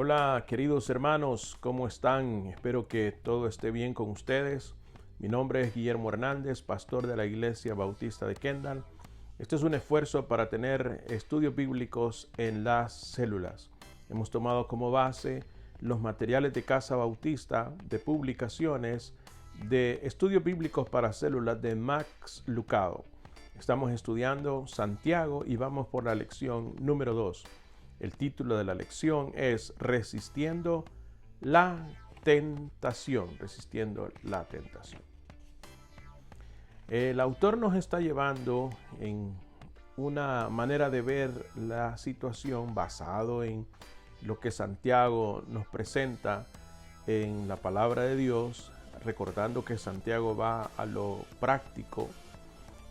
Hola queridos hermanos, ¿cómo están? Espero que todo esté bien con ustedes. Mi nombre es Guillermo Hernández, pastor de la Iglesia Bautista de Kendall. Este es un esfuerzo para tener estudios bíblicos en las células. Hemos tomado como base los materiales de Casa Bautista, de publicaciones, de estudios bíblicos para células de Max Lucado. Estamos estudiando Santiago y vamos por la lección número 2. El título de la lección es Resistiendo la tentación. Resistiendo la tentación. El autor nos está llevando en una manera de ver la situación basado en lo que Santiago nos presenta en la palabra de Dios, recordando que Santiago va a lo práctico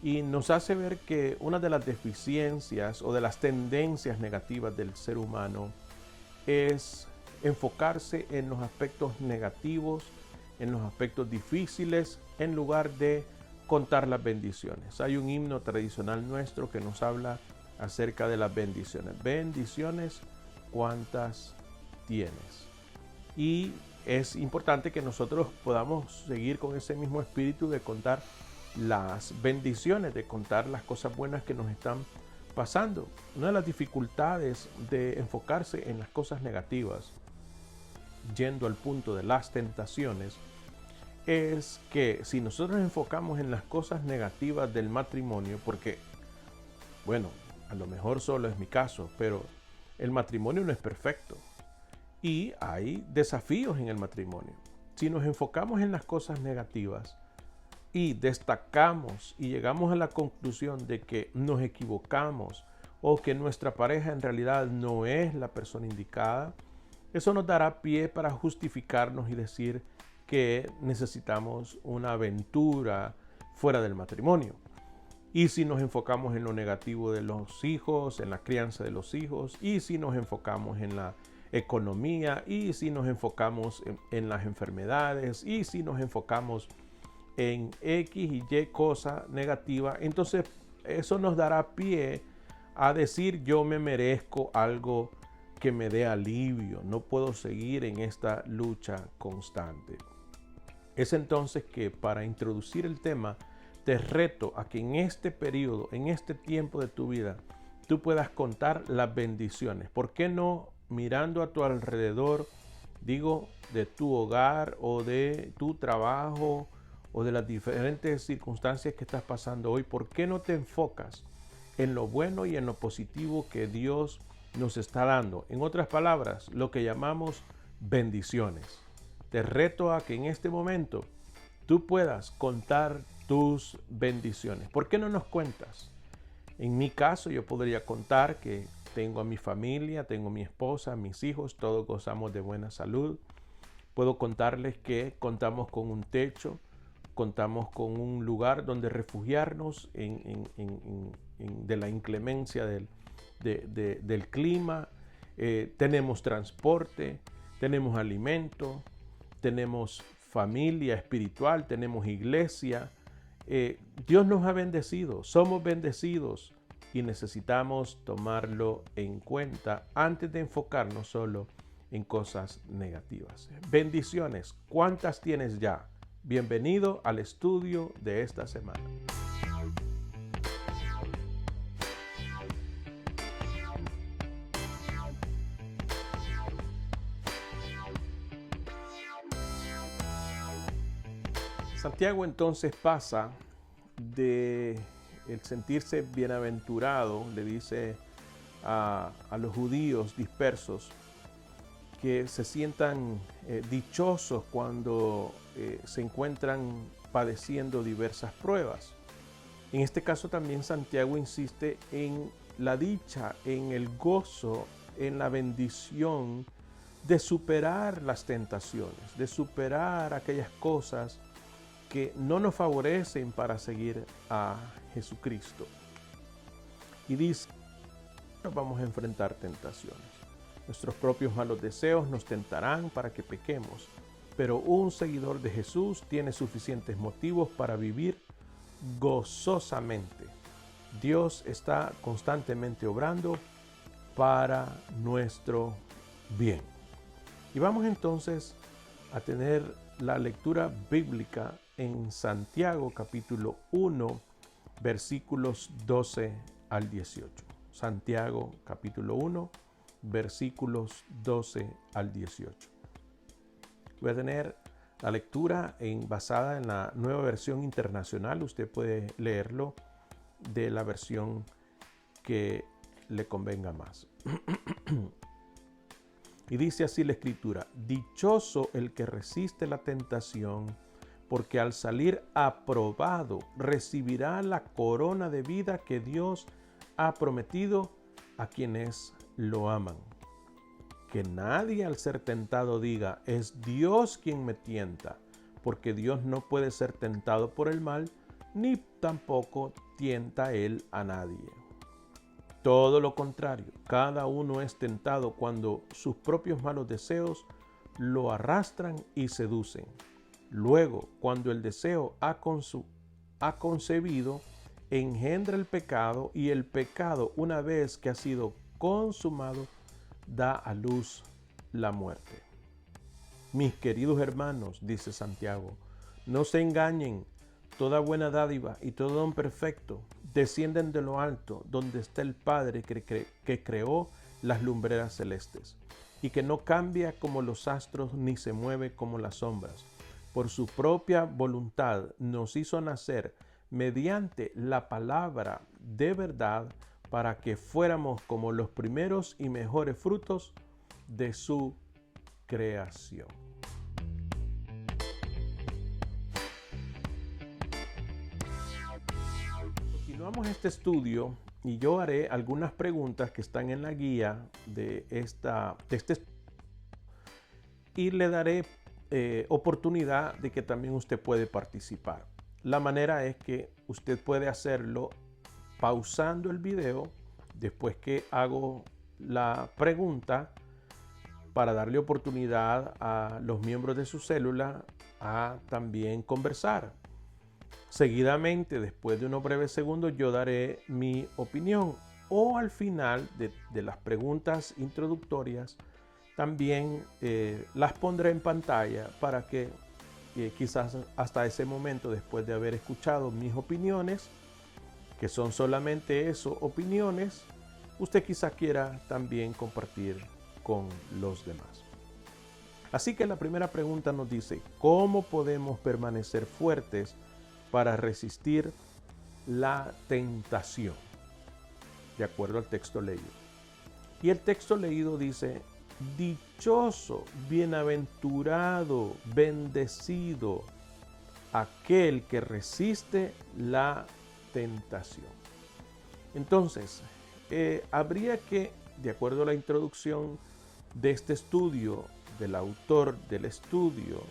y nos hace ver que una de las deficiencias o de las tendencias negativas del ser humano es enfocarse en los aspectos negativos, en los aspectos difíciles, en lugar de contar las bendiciones. Hay un himno tradicional nuestro que nos habla acerca de las bendiciones. Bendiciones, ¿cuántas tienes? Y es importante que nosotros podamos seguir con ese mismo espíritu de contar las bendiciones, de contar las cosas buenas que nos están pasando. Una de las dificultades de enfocarse en las cosas negativas, yendo al punto de las tentaciones, es que si nosotros nos enfocamos en las cosas negativas del matrimonio, porque, bueno, a lo mejor solo es mi caso, pero el matrimonio no es perfecto y hay desafíos en el matrimonio. Si nos enfocamos en las cosas negativas, y destacamos y llegamos a la conclusión de que nos equivocamos o que nuestra pareja en realidad no es la persona indicada, eso nos dará pie para justificarnos y decir que necesitamos una aventura fuera del matrimonio. Y si nos enfocamos en lo negativo de los hijos, en la crianza de los hijos, y si nos enfocamos en la economía, y si nos enfocamos en las enfermedades, y si nos enfocamos en X y Y cosa negativa, entonces eso nos dará pie a decir yo me merezco algo que me dé alivio, no puedo seguir en esta lucha constante. Es entonces que para introducir el tema te reto a que en este periodo, en este tiempo de tu vida, tú puedas contar las bendiciones. ¿Por qué no mirando a tu alrededor, digo, de tu hogar o de tu trabajo, o de las diferentes circunstancias que estás pasando hoy? ¿Por qué no te enfocas en lo bueno y en lo positivo que Dios nos está dando? En otras palabras, lo que llamamos bendiciones. Te reto a que en este momento tú puedas contar tus bendiciones. ¿Por qué no nos cuentas? En mi caso, yo podría contar que tengo a mi familia, tengo a mi esposa, a mis hijos, todos gozamos de buena salud. Puedo contarles que contamos con un techo, contamos con un lugar donde refugiarnos de la inclemencia del clima. Tenemos transporte, tenemos alimento, tenemos familia espiritual, tenemos iglesia. Dios nos ha bendecido, somos bendecidos y necesitamos tomarlo en cuenta antes de enfocarnos solo en cosas negativas. Bendiciones, ¿cuántas tienes ya? Bienvenido al estudio de esta semana. Santiago entonces pasa de el sentirse bienaventurado, le dice a los judíos dispersos que se sientan dichosos cuando se encuentran padeciendo diversas pruebas. En este caso también Santiago insiste en la dicha, en el gozo, en la bendición de superar las tentaciones, de superar aquellas cosas que no nos favorecen para seguir a Jesucristo. Y dice, vamos a enfrentar tentaciones. Nuestros propios malos deseos nos tentarán para que pequemos, pero un seguidor de Jesús tiene suficientes motivos para vivir gozosamente. Dios está constantemente obrando para nuestro bien. Y vamos entonces a tener la lectura bíblica en Santiago capítulo 1, versículos 12 al 18. Santiago capítulo 1, versículos 12 al 18. Voy a tener la lectura basada en la Nueva Versión Internacional. Usted puede leerlo de la versión que le convenga más. Y dice así la Escritura: dichoso el que resiste la tentación, porque al salir aprobado recibirá la corona de vida que Dios ha prometido a quienes lo aman. Que nadie al ser tentado diga, es Dios quien me tienta, porque Dios no puede ser tentado por el mal, ni tampoco tienta él a nadie. Todo lo contrario, cada uno es tentado cuando sus propios malos deseos lo arrastran y seducen. Luego, cuando el deseo ha concebido, engendra el pecado, y el pecado, una vez que ha sido consumado, da a luz la muerte. Mis queridos hermanos, dice Santiago, no se engañen. Toda buena dádiva y todo don perfecto descienden de lo alto, donde está el Padre que creó las lumbreras celestes, y que no cambia como los astros ni se mueve como las sombras. Por su propia voluntad nos hizo nacer mediante la palabra de verdad, para que fuéramos como los primeros y mejores frutos de su creación. Continuamos este estudio y yo haré algunas preguntas que están en la guía de este estudio, y le daré oportunidad de que también usted puede participar. La manera es que usted puede hacerlo pausando el video después que hago la pregunta, para darle oportunidad a los miembros de su célula a también conversar. Seguidamente, después de unos breves segundos, yo daré mi opinión, o al final de las preguntas introductorias también las pondré en pantalla para que quizás hasta ese momento, después de haber escuchado mis opiniones, que son solamente eso, opiniones, usted quizá quiera también compartir con los demás. Así que la primera pregunta nos dice: ¿cómo podemos permanecer fuertes para resistir la tentación? De acuerdo al texto leído. Y el texto leído dice: dichoso, bienaventurado, bendecido aquel que resiste la tentación. Entonces, habría que, de acuerdo a la introducción de este estudio, del autor del estudio,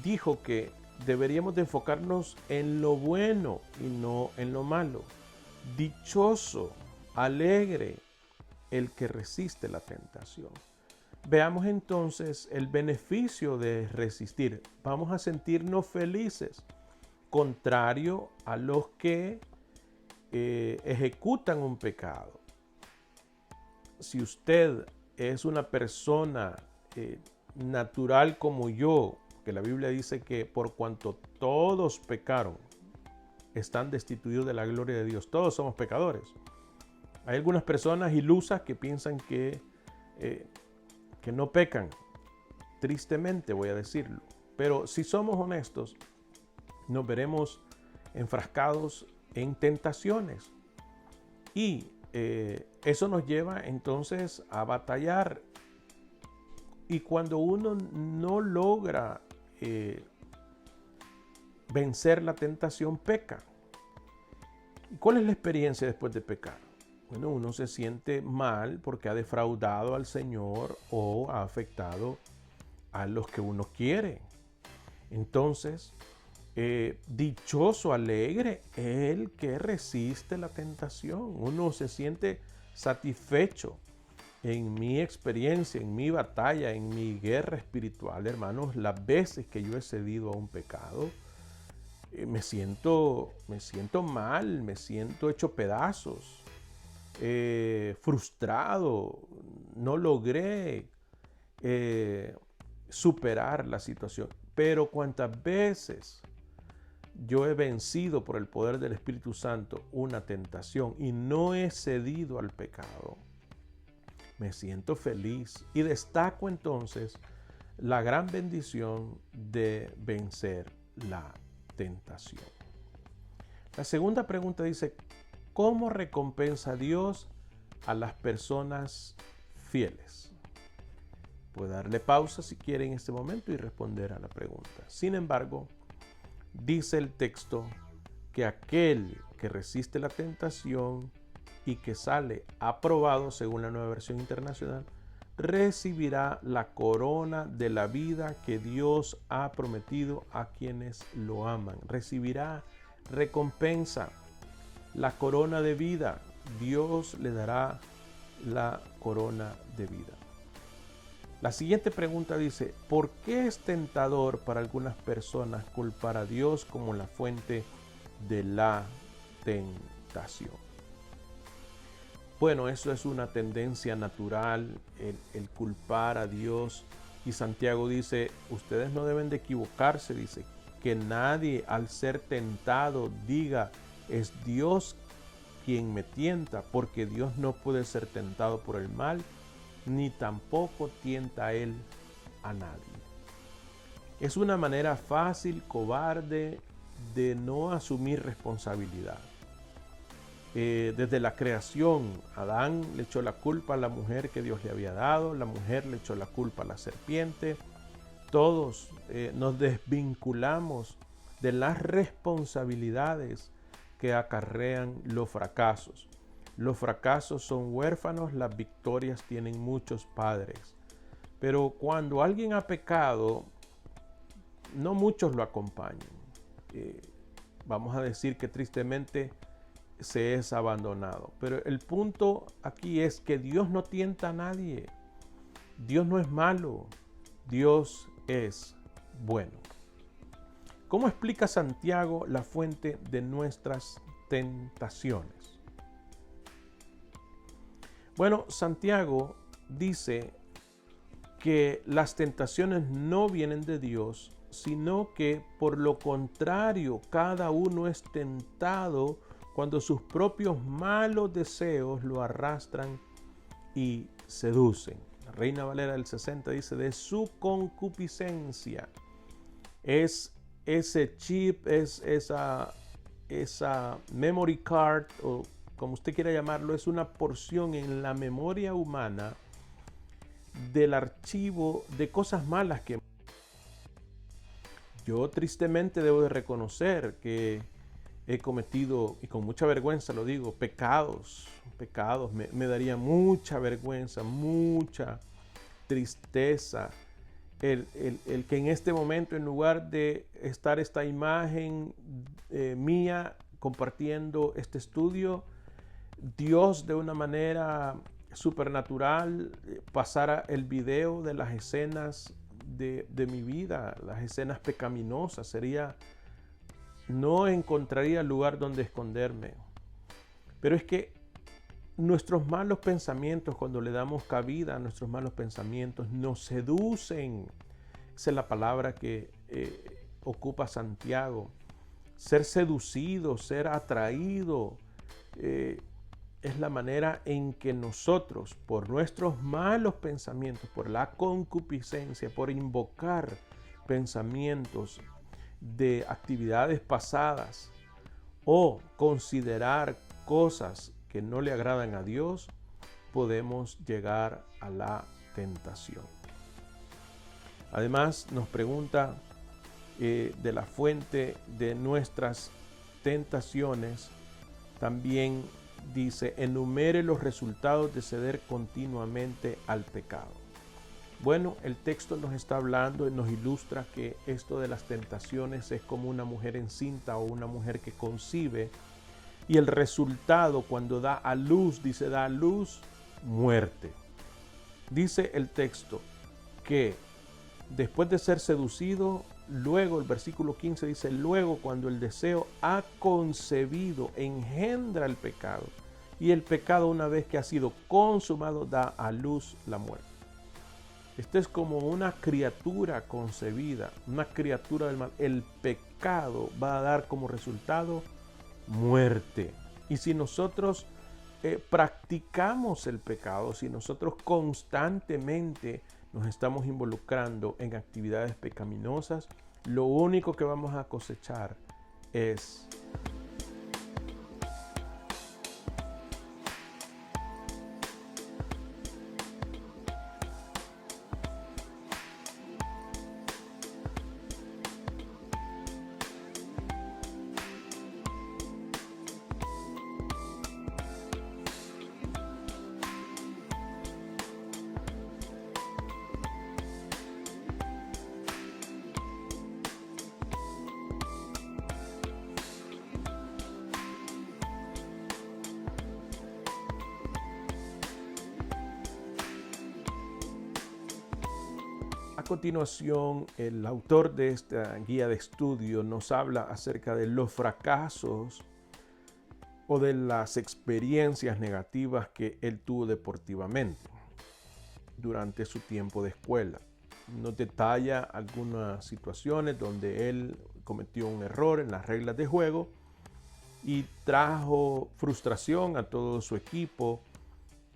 dijo que deberíamos de enfocarnos en lo bueno y no en lo malo. Dichoso, alegre, el que resiste la tentación. Veamos entonces el beneficio de resistir. Vamos a sentirnos felices, contrario a los que ejecutan un pecado. Si usted es una persona natural como yo, que la Biblia dice que por cuanto todos pecaron, están destituidos de la gloria de Dios. Todos somos pecadores. Hay algunas personas ilusas que piensan que no pecan. Tristemente voy a decirlo. Pero si somos honestos, nos veremos enfrascados en tentaciones. Y eso nos lleva entonces a batallar. Y cuando uno no logra vencer la tentación, peca. ¿Cuál es la experiencia después de pecar? Bueno, uno se siente mal porque ha defraudado al Señor o ha afectado a los que uno quiere. Entonces, dichoso, alegre, el que resiste la tentación. Uno se siente satisfecho. En mi experiencia, en mi batalla, en mi guerra espiritual, hermanos, las veces que yo he cedido a un pecado, me siento mal, me siento hecho pedazos, frustrado, no logré superar la situación. Pero cuantas veces yo he vencido por el poder del Espíritu Santo una tentación y no he cedido al pecado, me siento feliz y destaco entonces la gran bendición de vencer la tentación. La segunda pregunta dice, ¿cómo recompensa Dios a las personas fieles? Puede darle pausa si quiere en este momento y responder a la pregunta. Sin embargo, dice el texto que aquel que resiste la tentación y que sale aprobado, según la Nueva Versión Internacional, recibirá la corona de la vida que Dios ha prometido a quienes lo aman. Recibirá recompensa, la corona de vida. Dios le dará la corona de vida. La siguiente pregunta dice, ¿por qué es tentador para algunas personas culpar a Dios como la fuente de la tentación? Bueno, eso es una tendencia natural, el culpar a Dios. Y Santiago dice, ustedes no deben de equivocarse, dice, que nadie al ser tentado diga, es Dios quien me tienta, porque Dios no puede ser tentado por el mal, ni tampoco tienta a él a nadie. Es una manera fácil, cobarde, de no asumir responsabilidad. Desde la creación, Adán le echó la culpa a la mujer que Dios le había dado, la mujer le echó la culpa a la serpiente. Todos nos desvinculamos de las responsabilidades que acarrean los fracasos. Los fracasos son huérfanos, las victorias tienen muchos padres. Pero cuando alguien ha pecado, no muchos lo acompañan. Vamos a decir que tristemente se es abandonado. Pero el punto aquí es que Dios no tienta a nadie. Dios no es malo. Dios es bueno. ¿Cómo explica Santiago la fuente de nuestras tentaciones? Bueno, Santiago dice que las tentaciones no vienen de Dios, sino que por lo contrario, cada uno es tentado cuando sus propios malos deseos lo arrastran y seducen. La Reina Valera del 60 dice, de su concupiscencia. Es ese chip, es esa memory card, o como usted quiera llamarlo, es una porción en la memoria humana del archivo de cosas malas que yo tristemente debo de reconocer que he cometido, y con mucha vergüenza lo digo, pecados. Me daría mucha vergüenza, mucha tristeza el que en este momento, en lugar de estar esta imagen mía compartiendo este estudio, Dios de una manera supernatural pasara el video de las escenas de mi vida, las escenas pecaminosas. No encontraría lugar donde esconderme. Pero es que nuestros malos pensamientos, cuando le damos cabida a nuestros malos pensamientos, nos seducen. Esa es la palabra que ocupa Santiago. Ser seducido, ser atraído, es la manera en que nosotros, por nuestros malos pensamientos, por la concupiscencia, por invocar pensamientos de actividades pasadas o considerar cosas que no le agradan a Dios, podemos llegar a la tentación. Además, nos pregunta de la fuente de nuestras tentaciones. También dice, enumere los resultados de ceder continuamente al pecado. Bueno, el texto nos está hablando y nos ilustra que esto de las tentaciones es como una mujer encinta o una mujer que concibe, y el resultado cuando da a luz, dice, da a luz muerte. Dice el texto que después de ser seducido, luego el versículo 15 dice, luego cuando el deseo ha concebido, engendra el pecado, y el pecado, una vez que ha sido consumado, da a luz la muerte. Esta es como una criatura concebida, una criatura del mal. El pecado va a dar como resultado muerte. Y si nosotros practicamos el pecado, si nosotros constantemente nos estamos involucrando en actividades pecaminosas, lo único que vamos a cosechar es a continuación, el autor de esta guía de estudio nos habla acerca de los fracasos o de las experiencias negativas que él tuvo deportivamente durante su tiempo de escuela. Nos detalla algunas situaciones donde él cometió un error en las reglas de juego y trajo frustración a todo su equipo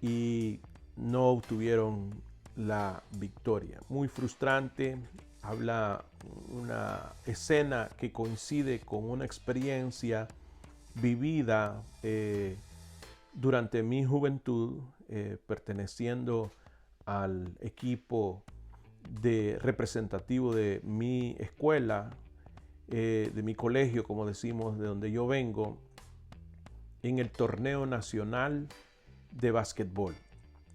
y no obtuvieron la victoria. Muy frustrante. Habla una escena que coincide con una experiencia vivida durante mi juventud, perteneciendo al equipo representativo de mi escuela, de mi colegio, como decimos, de donde yo vengo, en el torneo nacional de básquetbol.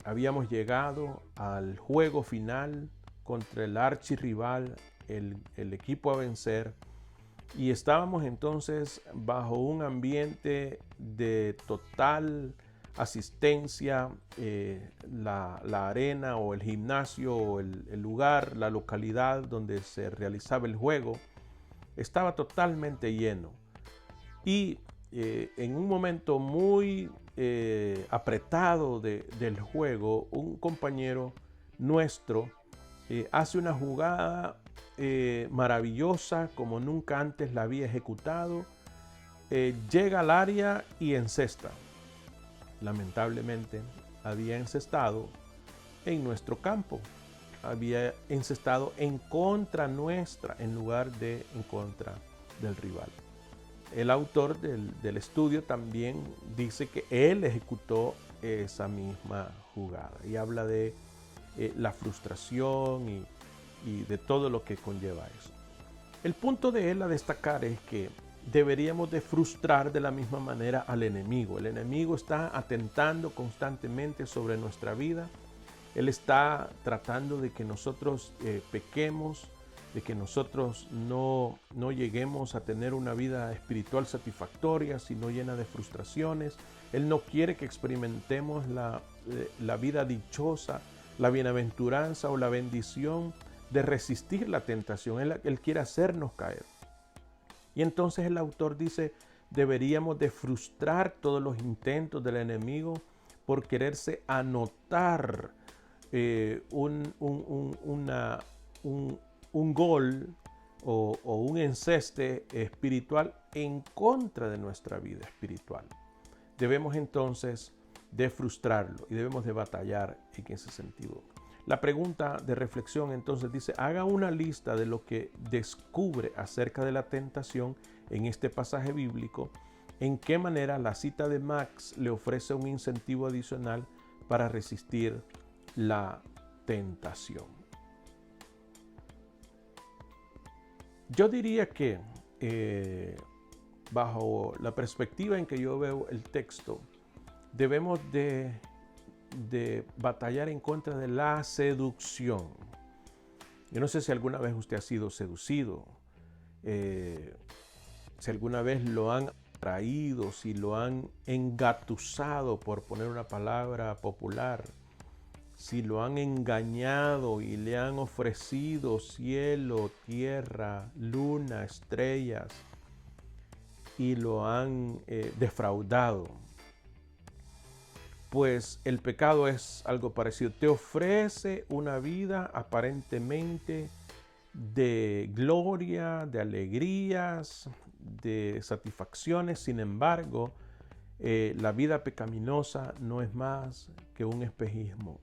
Habíamos llegado al juego final contra el archirrival, el equipo a vencer, y estábamos entonces bajo un ambiente de total asistencia. La arena o el gimnasio o el lugar, la localidad donde se realizaba el juego, estaba totalmente lleno. Y en un momento muy apretado del juego, un compañero nuestro hace una jugada maravillosa como nunca antes la había ejecutado. Llega al área y encesta. Lamentablemente había encestado en nuestro campo. Había encestado en contra nuestra en lugar de en contra del rival. El autor del estudio también dice que él ejecutó esa misma jugada y habla de la frustración y de todo lo que conlleva eso. El punto de él a destacar es que deberíamos de frustrar de la misma manera al enemigo. El enemigo está atentando constantemente sobre nuestra vida. Él está tratando de que nosotros pequemos, de que nosotros no lleguemos a tener una vida espiritual satisfactoria, sino llena de frustraciones. Él no quiere que experimentemos la vida dichosa, la bienaventuranza o la bendición de resistir la tentación. Él quiere hacernos caer. Y entonces el autor dice, deberíamos de frustrar todos los intentos del enemigo por quererse anotar un gol o un enceste espiritual en contra de nuestra vida espiritual. Debemos entonces de frustrarlo y debemos de batallar en ese sentido. La pregunta de reflexión entonces dice, haga una lista de lo que descubre acerca de la tentación en este pasaje bíblico, en qué manera la cita de Max le ofrece un incentivo adicional para resistir la tentación. Yo diría que bajo la perspectiva en que yo veo el texto, debemos de batallar en contra de la seducción. Yo no sé si alguna vez usted ha sido seducido, si alguna vez lo han atraído, si lo han engatusado, por poner una palabra popular, si lo han engañado y le han ofrecido cielo, tierra, luna, estrellas y lo han defraudado. pues el pecado es algo parecido. Te ofrece una vida aparentemente de gloria, de alegrías, de satisfacciones. Sin embargo, la vida pecaminosa no es más que un espejismo.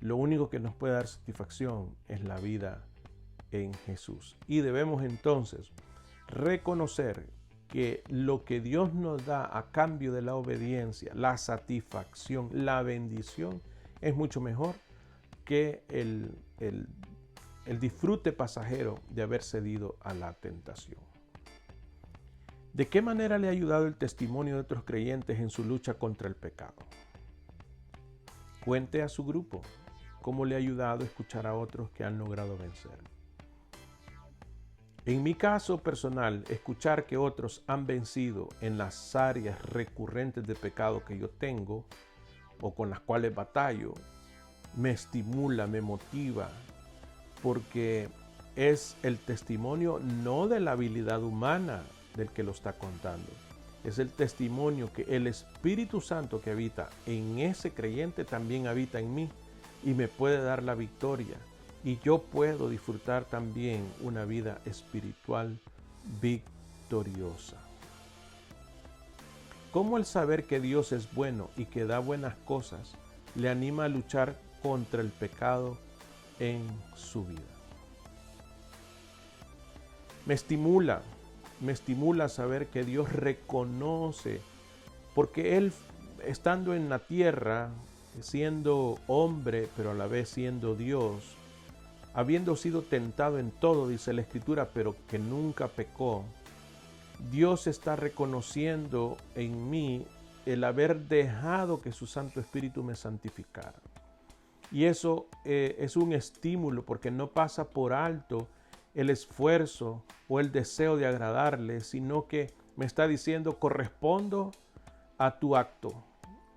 Lo único que nos puede dar satisfacción es la vida en Jesús. Y debemos entonces reconocer que lo que Dios nos da a cambio de la obediencia, la satisfacción, la bendición, es mucho mejor que el disfrute pasajero de haber cedido a la tentación. ¿De qué manera le ha ayudado el testimonio de otros creyentes en su lucha contra el pecado? Cuente a su grupo cómo le ha ayudado a escuchar a otros que han logrado vencer. En mi caso personal, escuchar que otros han vencido en las áreas recurrentes de pecado que yo tengo o con las cuales batallo, me estimula, me motiva, porque es el testimonio no de la habilidad humana del que lo está contando, es el testimonio que el Espíritu Santo que habita en ese creyente también habita en mí y me puede dar la victoria. Y yo puedo disfrutar también una vida espiritual victoriosa. ¿Cómo el saber que Dios es bueno y que da buenas cosas le anima a luchar contra el pecado en su vida? Me estimula saber que Dios reconoce, porque Él, estando en la tierra, siendo hombre, pero a la vez siendo Dios, habiendo sido tentado en todo, dice la Escritura, pero que nunca pecó, Dios está reconociendo en mí el haber dejado que su Santo Espíritu me santificara. Y eso es un estímulo porque no pasa por alto el esfuerzo o el deseo de agradarle, sino que me está diciendo: correspondo a tu acto,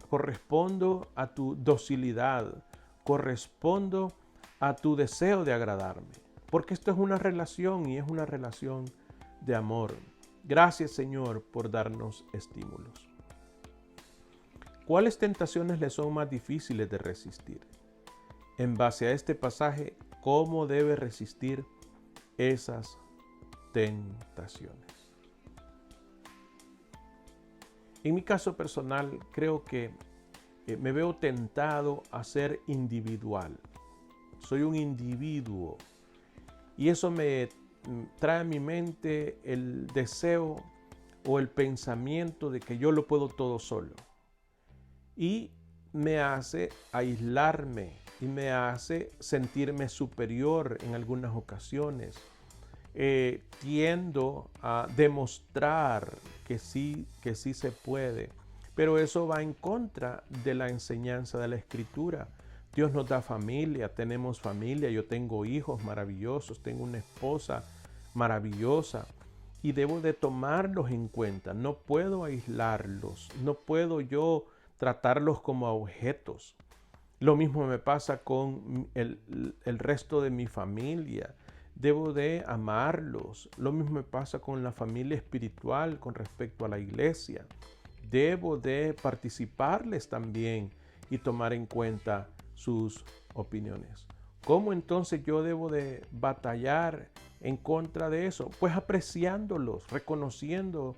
correspondo a tu docilidad, correspondo a tu deseo de agradarme, porque esto es una relación y es una relación de amor. Gracias, Señor, por darnos estímulos. ¿Cuáles tentaciones le son más difíciles de resistir? En base a este pasaje, ¿cómo debe resistir esas tentaciones? En mi caso personal, creo que me veo tentado a ser individual. Soy un individuo y eso me trae a mi mente el deseo o el pensamiento de que yo lo puedo todo solo y me hace aislarme y me hace sentirme superior en algunas ocasiones. Tiendo a demostrar que sí se puede, pero eso va en contra de la enseñanza de la Escritura. Dios nos da familia, tenemos familia, yo tengo hijos maravillosos, tengo una esposa maravillosa y debo de tomarlos en cuenta. No puedo aislarlos, no puedo yo tratarlos como objetos. Lo mismo me pasa con el resto de mi familia. Debo de amarlos. Lo mismo me pasa con la familia espiritual con respecto a la iglesia. Debo de participarles también y tomar en cuenta sus opiniones. ¿Cómo entonces yo debo de batallar en contra de eso? Pues apreciándolos, reconociendo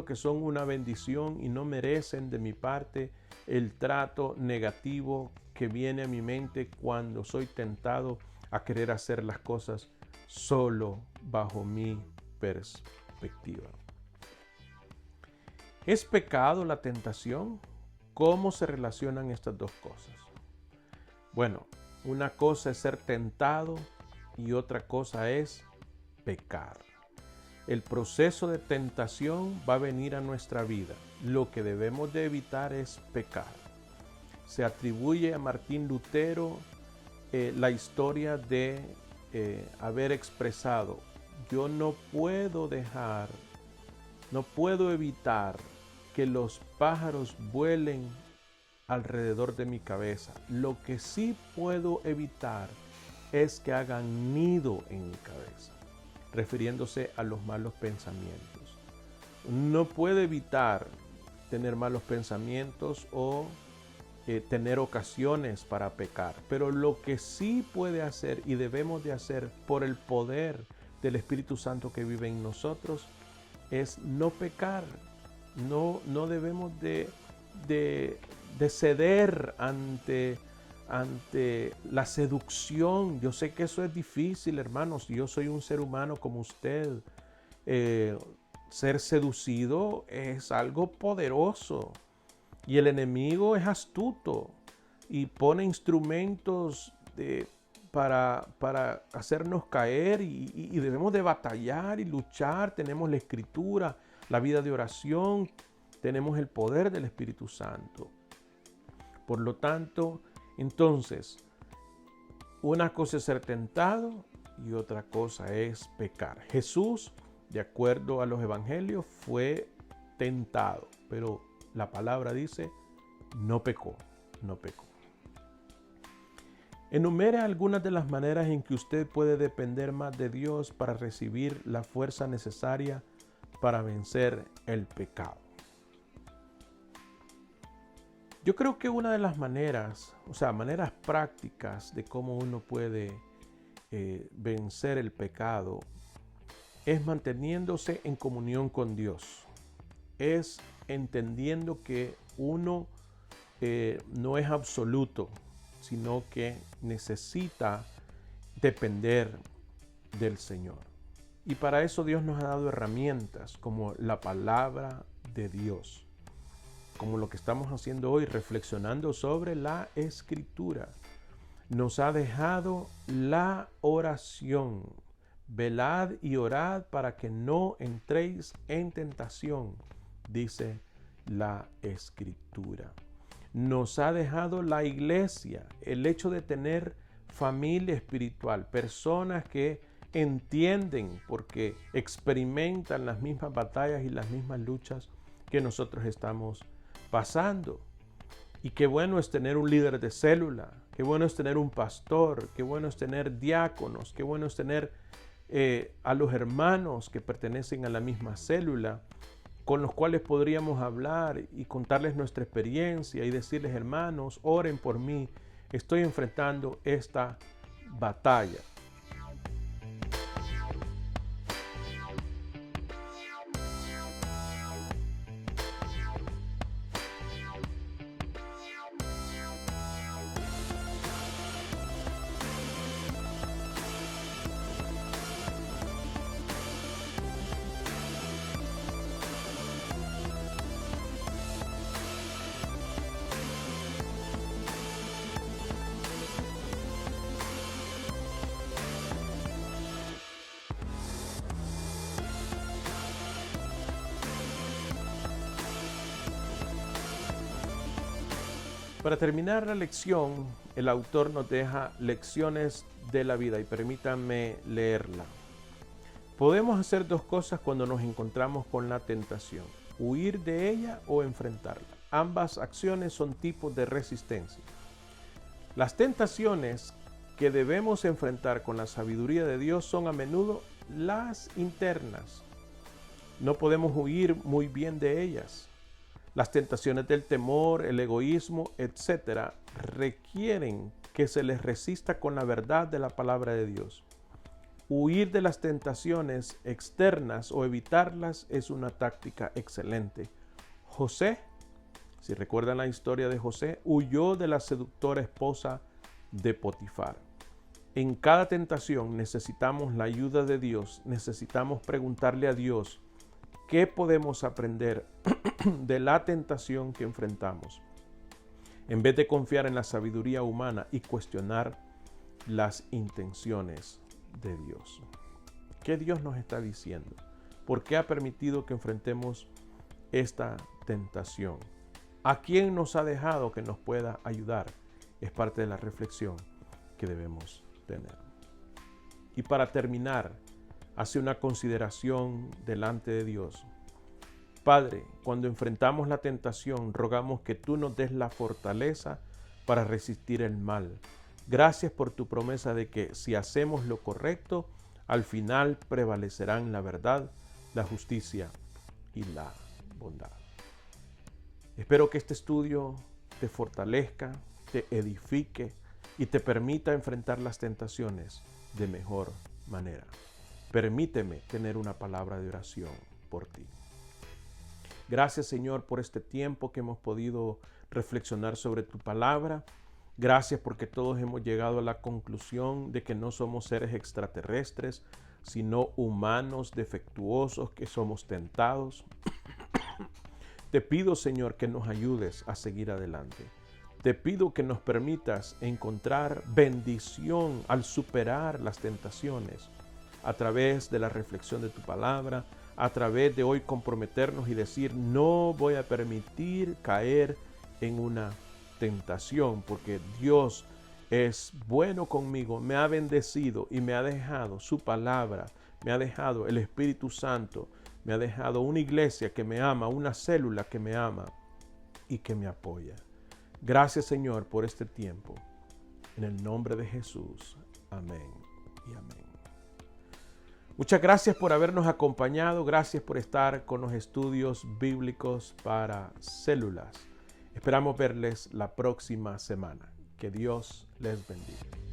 que son una bendición y no merecen de mi parte el trato negativo que viene a mi mente cuando soy tentado a querer hacer las cosas solo bajo mi perspectiva. ¿Es pecado la tentación? ¿Cómo se relacionan estas dos cosas? Bueno, una cosa es ser tentado y otra cosa es pecar. El proceso de tentación va a venir a nuestra vida. Lo que debemos de evitar es pecar. Se atribuye a Martín Lutero la historia de haber expresado: yo no puedo evitar que los pájaros vuelen alrededor de mi cabeza. Lo que sí puedo evitar es que hagan nido en mi cabeza, refiriéndose a los malos pensamientos. No puedo evitar tener malos pensamientos o tener ocasiones para pecar. Pero lo que sí puede hacer y debemos de hacer por el poder del Espíritu Santo que vive en nosotros es no pecar. No debemos de ceder ante la seducción. Yo sé que eso es difícil, hermanos. Yo soy un ser humano como usted. Ser seducido es algo poderoso. Y el enemigo es astuto y pone instrumentos para hacernos caer y debemos de batallar y luchar. Tenemos la Escritura, la vida de oración, tenemos el poder del Espíritu Santo. Por lo tanto, entonces, una cosa es ser tentado y otra cosa es pecar. Jesús, de acuerdo a los evangelios, fue tentado, pero la palabra dice, no pecó. Enumere algunas de las maneras en que usted puede depender más de Dios para recibir la fuerza necesaria para vencer el pecado. Yo creo que una de las maneras prácticas de cómo uno puede vencer el pecado es manteniéndose en comunión con Dios. Es entendiendo que uno no es absoluto, sino que necesita depender del Señor. Y para eso Dios nos ha dado herramientas como la palabra de Dios, como lo que estamos haciendo hoy, reflexionando sobre la Escritura. Nos ha dejado la oración. Velad y orad para que no entréis en tentación, dice la Escritura. Nos ha dejado la iglesia, el hecho de tener familia espiritual, personas que entienden porque experimentan las mismas batallas y las mismas luchas que nosotros estamos pasando. Y qué bueno es tener un líder de célula, qué bueno es tener un pastor, qué bueno es tener diáconos, qué bueno es tener a los hermanos que pertenecen a la misma célula, con los cuales podríamos hablar y contarles nuestra experiencia y decirles, hermanos, oren por mí, estoy enfrentando esta batalla. Para terminar la lección, el autor nos deja lecciones de la vida y permítanme leerla. Podemos hacer dos cosas cuando nos encontramos con la tentación: huir de ella o enfrentarla. Ambas acciones son tipos de resistencia. Las tentaciones que debemos enfrentar con la sabiduría de Dios son a menudo las internas. No podemos huir muy bien de ellas. Las tentaciones del temor, el egoísmo, etc., requieren que se les resista con la verdad de la palabra de Dios. Huir de las tentaciones externas o evitarlas es una táctica excelente. José, si recuerdan la historia de José, huyó de la seductora esposa de Potifar. En cada tentación necesitamos la ayuda de Dios, necesitamos preguntarle a Dios qué podemos aprender de la tentación que enfrentamos, en vez de confiar en la sabiduría humana y cuestionar las intenciones de Dios. ¿Qué Dios nos está diciendo? ¿Por qué ha permitido que enfrentemos esta tentación? ¿A quién nos ha dejado que nos pueda ayudar? Es parte de la reflexión que debemos tener. Y para terminar, hace una consideración delante de Dios. Padre, cuando enfrentamos la tentación, rogamos que tú nos des la fortaleza para resistir el mal. Gracias por tu promesa de que si hacemos lo correcto, al final prevalecerán la verdad, la justicia y la bondad. Espero que este estudio te fortalezca, te edifique y te permita enfrentar las tentaciones de mejor manera. Permíteme tener una palabra de oración por ti. Gracias, Señor, por este tiempo que hemos podido reflexionar sobre tu palabra. Gracias porque todos hemos llegado a la conclusión de que no somos seres extraterrestres, sino humanos defectuosos que somos tentados. Te pido, Señor, que nos ayudes a seguir adelante. Te pido que nos permitas encontrar bendición al superar las tentaciones a través de la reflexión de tu palabra, a través de hoy comprometernos y decir, no voy a permitir caer en una tentación, porque Dios es bueno conmigo, me ha bendecido y me ha dejado su palabra, me ha dejado el Espíritu Santo, me ha dejado una iglesia que me ama, una célula que me ama y que me apoya. Gracias, Señor, por este tiempo. En el nombre de Jesús. Amén y amén. Muchas gracias por habernos acompañado. Gracias por estar con los estudios bíblicos para células. Esperamos verles la próxima semana. Que Dios les bendiga.